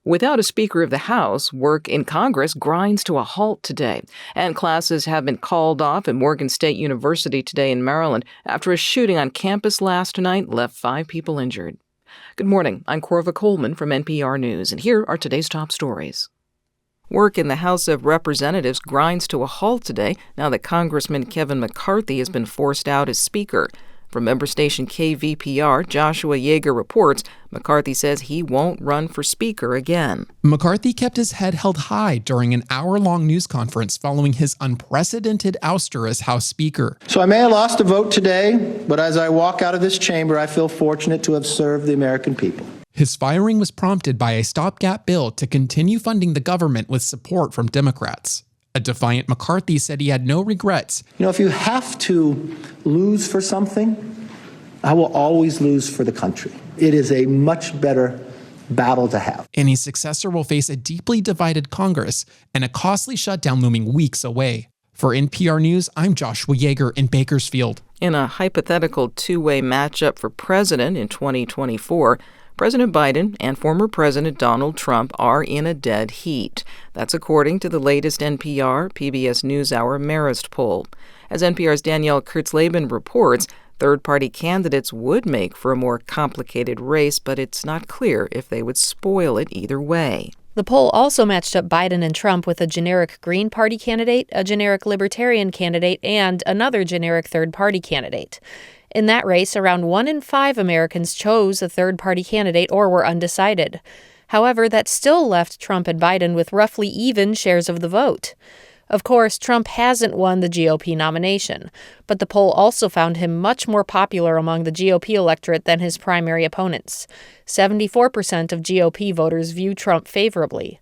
Without a Speaker of the House, work in Congress grinds to a halt today, and classes have been called off at Morgan State University today in Maryland after a shooting on campus last night left 5 people injured. Good morning, I'm Corva Coleman from NPR News, and here are today's top stories. Work in the House of Representatives grinds to a halt today now that Congressman Kevin McCarthy has been forced out as Speaker. From member station KVPR, Joshua Yeager reports McCarthy says he won't run for Speaker again. McCarthy kept his head held high during an hour-long news conference following his unprecedented ouster as House Speaker. So I may have lost a vote today, but as I walk out of this chamber, I feel fortunate to have served the American people. His firing was prompted by a stopgap bill to continue funding the government with support from Democrats. A defiant McCarthy said he had no regrets. If you have to lose for something, I will always lose for the country. It is a much better battle to have. And his successor will face a deeply divided Congress and a costly shutdown looming weeks away. For NPR News, I'm Joshua Yeager in Bakersfield. In a hypothetical two-way matchup for president in 2024, President Biden and former President Donald Trump are in a dead heat. That's according to the latest NPR PBS NewsHour Marist poll. As NPR's Danielle Kurtzleben reports, third-party candidates would make for a more complicated race, but it's not clear if they would spoil it either way. The poll also matched up Biden and Trump with a generic Green Party candidate, a generic Libertarian candidate, and another generic third-party candidate. In that race, around 1 in 5 Americans chose a third-party candidate or were undecided. However, that still left Trump and Biden with roughly even shares of the vote. Of course, Trump hasn't won the GOP nomination, but the poll also found him much more popular among the GOP electorate than his primary opponents. 74% of GOP voters view Trump favorably.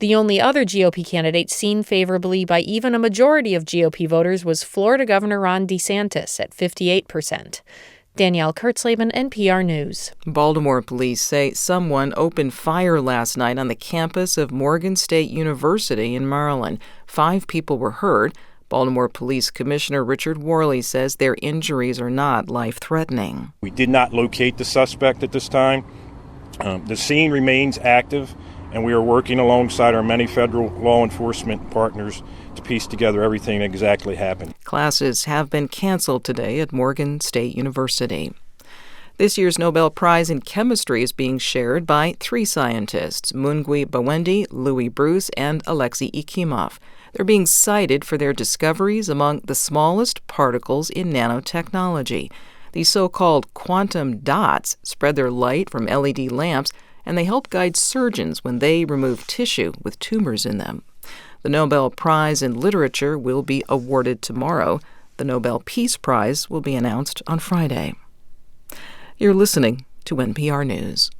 The only other GOP candidate seen favorably by even a majority of GOP voters was Florida Governor Ron DeSantis at 58%. Danielle Kurtzleben, NPR News. Baltimore police say someone opened fire last night on the campus of Morgan State University in Maryland. 5 people were hurt. Baltimore Police Commissioner Richard Worley says their injuries are not life-threatening. We did not locate the suspect at this time. The scene remains active, and we are working alongside our many federal law enforcement partners to piece together everything that exactly happened. Classes have been canceled today at Morgan State University. This year's Nobel Prize in Chemistry is being shared by 3 scientists, Mungui Bawendi, Louis Bruce, and Alexei Ekimov. They're being cited for their discoveries among the smallest particles in nanotechnology. These so-called quantum dots spread their light from LED lamps, and they help guide surgeons when they remove tissue with tumors in them. The Nobel Prize in Literature will be awarded tomorrow. The Nobel Peace Prize will be announced on Friday. You're listening to NPR News.